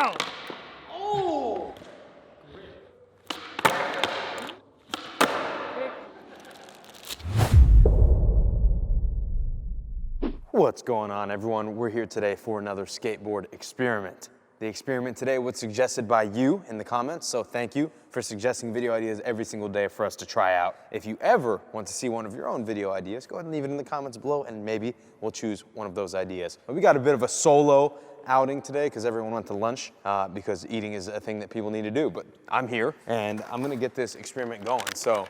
Ow! Oh! What's going on, everyone? We're here today for another skateboard experiment. The experiment today was suggested by you in the comments, so thank you for suggesting video ideas every single day for us to try out. If you ever want to see one of your own video ideas, go ahead and leave it in the comments below, and maybe we'll choose one of those ideas. But we got a bit of a solo outing today because everyone went to lunch because eating is a thing that people need to do. But I'm here, and I'm gonna get this experiment going. So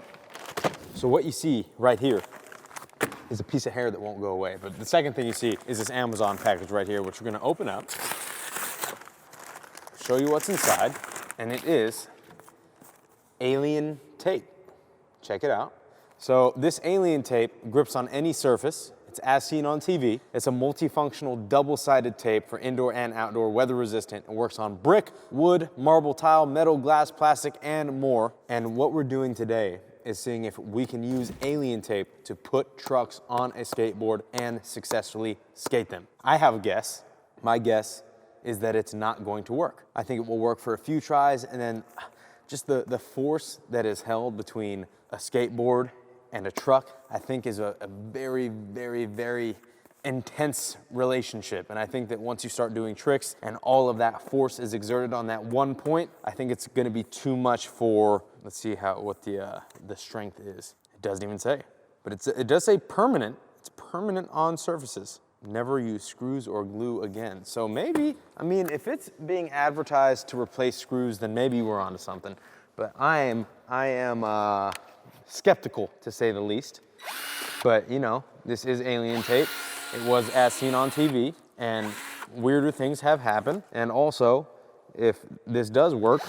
what you see right here is a piece of hair that won't go away. But the second thing you see is this Amazon package right here, which we're gonna open up, show you what's inside, and it is alien tape. Check it out. So this alien tape grips on any surface. It's as seen on TV. It's a multifunctional double-sided tape for indoor and outdoor, weather resistant. It works on brick, wood, marble tile, metal, glass, plastic, and more. And what we're doing today is seeing if we can use alien tape to put trucks on a skateboard and successfully skate them. I have a guess. My guess is that it's not going to work. I think it will work for a few tries, and then just the force that is held between a skateboard and a truck, I think is a very, very, very intense relationship. And I think that once you start doing tricks and all of that force is exerted on that one point, I think it's gonna be too much for, let's see what the strength is. It doesn't even say, but it does say permanent. It's permanent on surfaces. Never use screws or glue again. So maybe, I mean, if it's being advertised to replace screws, then maybe we're onto something. But I am skeptical, to say the least. But you know, this is alien tape. It was as seen on TV, and weirder things have happened. And also, if this does work,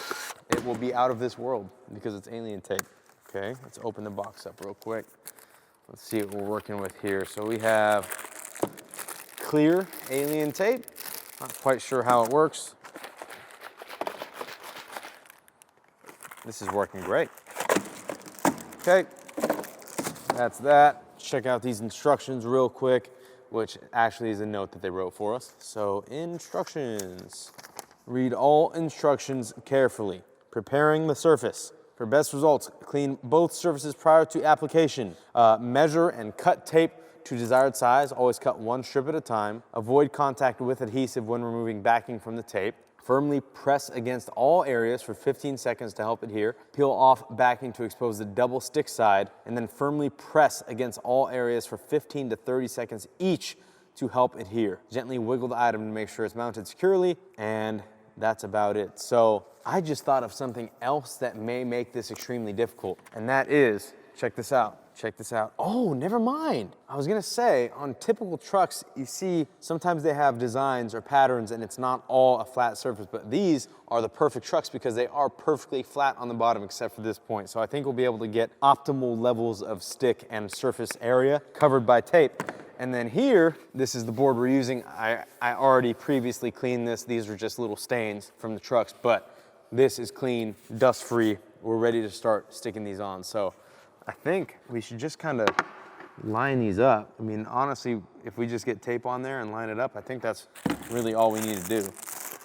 it will be out of this world because it's alien tape. Okay, let's open the box up real quick. Let's see what we're working with here. So we have clear alien tape. Not quite sure how it works. This is working great. Okay, that's that. Check out these instructions real quick, which actually is a note that they wrote for us. So instructions. Read all instructions carefully. Preparing the surface. For best results, clean both surfaces prior to application. Measure and cut tape to desired size. Always cut one strip at a time. Avoid contact with adhesive when removing backing from the tape. Firmly press against all areas for 15 seconds to help adhere. Peel off backing to expose the double stick side, and then firmly press against all areas for 15 to 30 seconds each to help adhere. Gently wiggle the item to make sure it's mounted securely, and that's about it. So I just thought of something else that may make this extremely difficult, and that is, check this out. Check this out. Oh, never mind. I was gonna say, on typical trucks, you see sometimes they have designs or patterns and it's not all a flat surface, but these are the perfect trucks because they are perfectly flat on the bottom except for this point. So I think we'll be able to get optimal levels of stick and surface area covered by tape. And then here, this is the board we're using. I already previously cleaned this. These are just little stains from the trucks, but this is clean, dust-free. We're ready to start sticking these on. So I think we should just kind of line these up. I mean, honestly, if we just get tape on there and line it up, I think that's really all we need to do.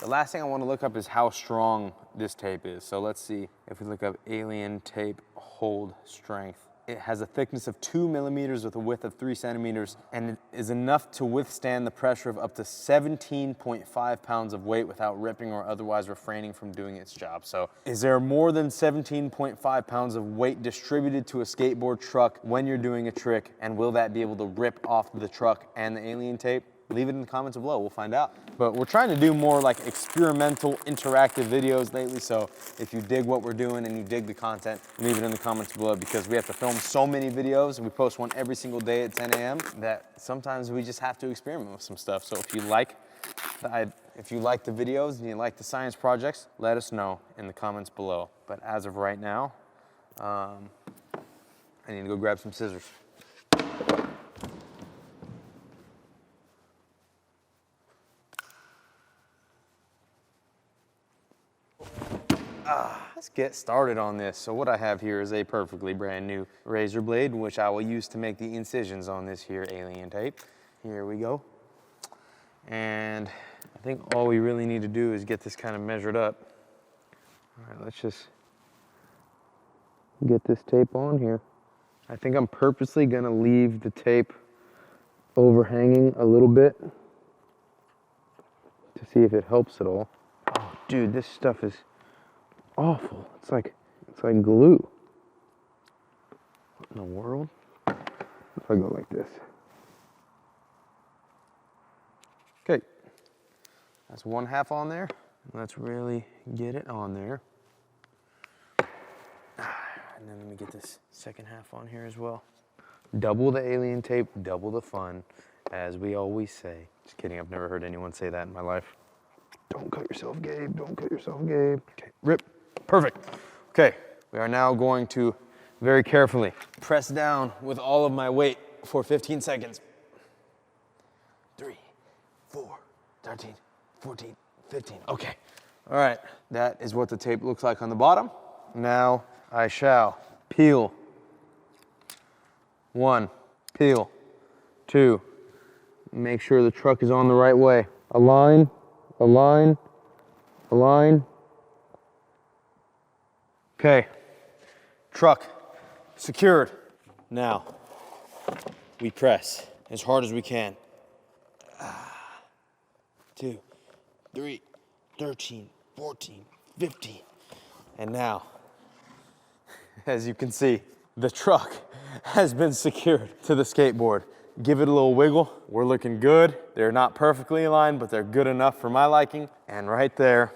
The last thing I want to look up is how strong this tape is. So let's see if we look up alien tape hold strength. It has a thickness of 2 millimeters with a width of 3 centimeters, and it is enough to withstand the pressure of up to 17.5 pounds of weight without ripping or otherwise refraining from doing its job. So is there more than 17.5 pounds of weight distributed to a skateboard truck when you're doing a trick, and will that be able to rip off the truck and the alien tape? Leave it in the comments below, we'll find out. But we're trying to do more like experimental, interactive videos lately, so if you dig what we're doing and you dig the content, leave it in the comments below because we have to film so many videos and we post one every single day at 10 a.m. that sometimes we just have to experiment with some stuff. So if you like the videos and you like the science projects, let us know in the comments below. But as of right now, I need to go grab some scissors. Let's get started on this. So what I have here is a perfectly brand new razor blade, which I will use to make the incisions on this here alien tape. Here we go. And think all we really need to do is get this kind of measured up. All right, let's just get this tape on here. I think I'm purposely gonna leave the tape overhanging a little bit to see if it helps at all. Oh, dude, this stuff is awful. It's like glue. What in the world? If I go like this. Okay, that's 1/2 on there. Let's really get it on there. And then let me get this second half on here as well. Double the alien tape, double the fun, as we always say. Just kidding, I've never heard anyone say that in my life. Don't cut yourself, Gabe, don't cut yourself, Gabe. Okay, rip, perfect. Okay, we are now going to very carefully press down with all of my weight for 15 seconds. 3, 4, 13, 14, 15, okay. All right, that is what the tape looks like on the bottom. Now I shall peel. 1, peel. 2, make sure the truck is on the right way. Align, align, align. Okay, truck secured. Now, we press as hard as we can. 2, 3, 13, 14, 15. And now, as you can see, the truck has been secured to the skateboard. Give it a little wiggle. We're looking good. They're not perfectly aligned, but they're good enough for my liking. And right there,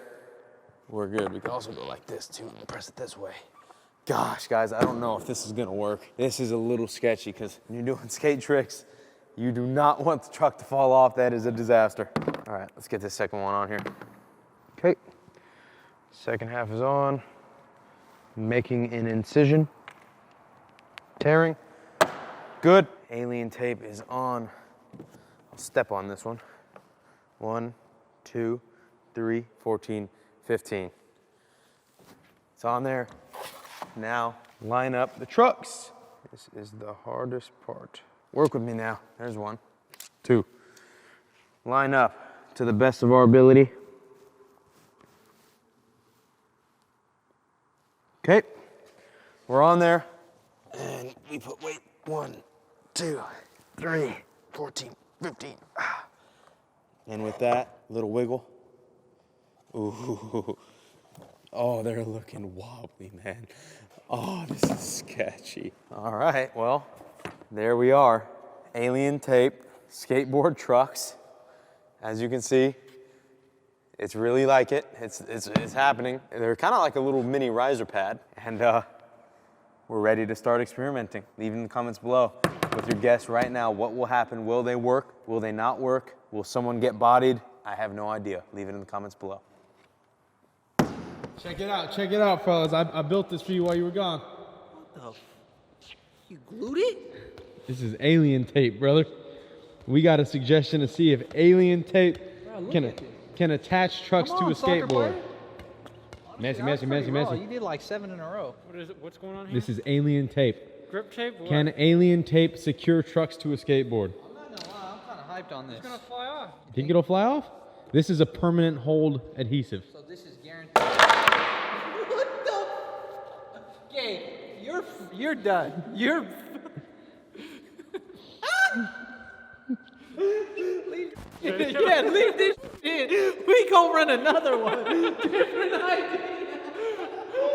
we're good. We can also go like this too and press it this way. Gosh, guys, I don't know if this is gonna work. This is a little sketchy because when you're doing skate tricks, you do not want the truck to fall off. That is a disaster. All right, let's get this second one on here. Okay, second half is on. Making an incision. Tearing. Good. Alien tape is on. I'll step on this one. 1, 2, 3, 14, 15. It's on there. Now, line up the trucks. This is the hardest part. Work with me now. There's 1, 2. Line up to the best of our ability. Okay, we're on there. And we put weight. 1, 2, 3, 14, 15. And with that, little wiggle. Ooh. Oh, they're looking wobbly, man. Oh, this is sketchy. All right, well, there we are. Alien tape, skateboard trucks. As you can see, it's really like it. It's happening. They're kind of like a little mini riser pad. And we're ready to start experimenting. Leave in the comments below with your guess right now. What will happen? Will they work? Will they not work? Will someone get bodied? I have no idea. Leave it in the comments below. Check it out, fellas. I built this for you while you were gone. What the f? You glued it? This is alien tape, brother. We got a suggestion to see if alien tape can attach trucks to a skateboard. Messy. You did like 7 in a row. What is it? What's going on here? This is alien tape. Grip tape? What? Can alien tape secure trucks to a skateboard? I'm not gonna lie, I'm kind of hyped on this. It's gonna fly off. Think it'll fly off? This is a permanent hold adhesive. So this is guaranteed. What the? Gabe, you're done. You're. Yeah, leave this shit. We gonna run another one. Different idea.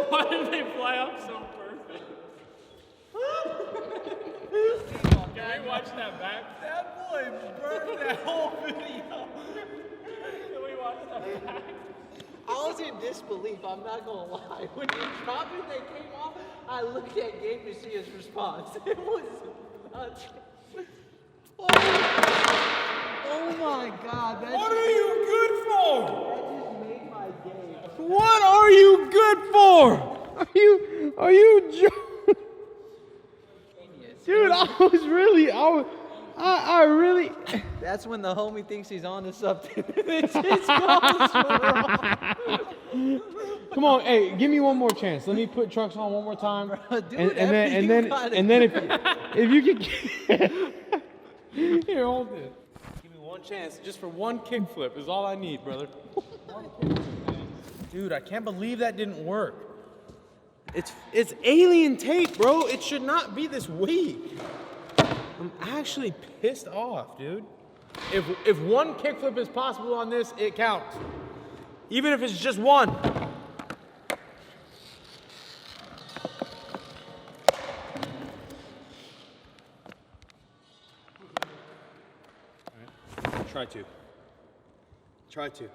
Why did they fly off so perfect? Can we watch that back? That boy burned that whole video. Can we watch that back? I was in disbelief, I'm not gonna lie. When you dropped it, they came off, I looked at Gabe to see his response. It was nuts. Oh my God, that What are you good for? just made my day. What are you good for? Are you joking? Dude, I really. That's when the homie thinks he's on to something. It just goes wrong. Come on, hey, give me one more chance. Let me put trucks on one more time. Bro, do and then if you could. Here, hold this. Give me one chance, just for one kickflip is all I need, brother. Dude, I can't believe that didn't work. It's alien tape, bro. It should not be this weak. I'm actually pissed off, dude. If one kickflip is possible on this, it counts. Even if it's just one. Try to. Try to.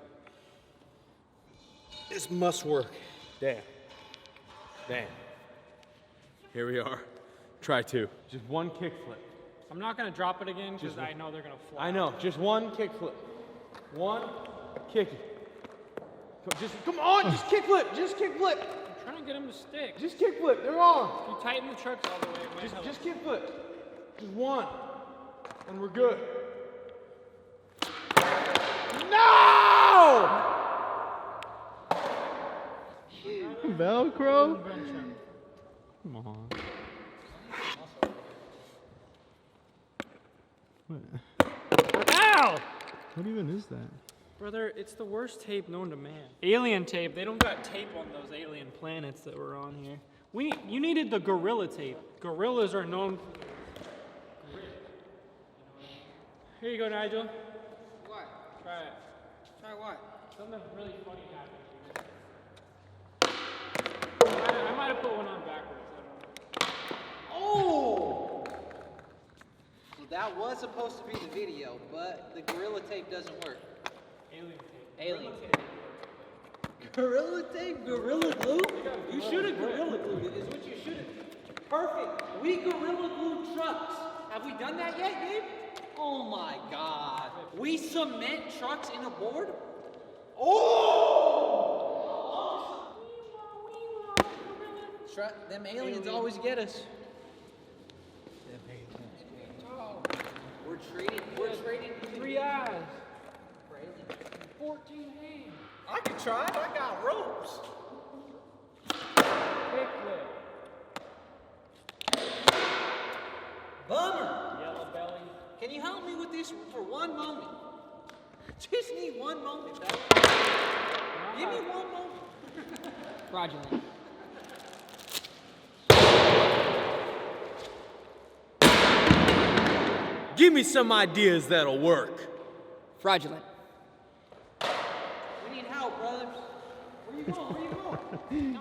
This must work. Damn. Damn. Here we are. Try to. Just one kickflip. I'm not gonna drop it again because I know they're gonna fly. I know. Just one kickflip. One kick it. Come on. Just kickflip. Just kickflip. I'm trying to get them to stick. Just kickflip. They're on. If you tighten the trucks all the way, it might help. Just kickflip. Just one. And we're good. No! Velcro? Come on. Ow! What even is that? Brother, it's the worst tape known to man. Alien tape. They don't got tape on those alien planets that were on here. You needed the gorilla tape. Gorillas are known for their grit. Here you go, Nigel. What? Try it. Try what? Something really funny happened. I might have put one on backwards. I don't know. Oh! Well, that was supposed to be the video, but the Gorilla Tape doesn't work. Alien tape. Alien tape. Gorilla Tape? Gorilla Glue? You should have Gorilla Glued it, is what you should have. Perfect. We Gorilla Glued trucks. Have we done that yet, Gabe? Oh my God. We cement trucks in a board? Oh! Them aliens always get us. We're trading 3 eyes. 14 hands. I can try it. I got ropes. Kickflip. Bummer. Yellow belly. Can you help me with this for one moment? Just need one moment, fellas. Give me one moment. Fraudulent. Give me some ideas that'll work. Fraudulent. We need help, brothers. Where you going? Where you going?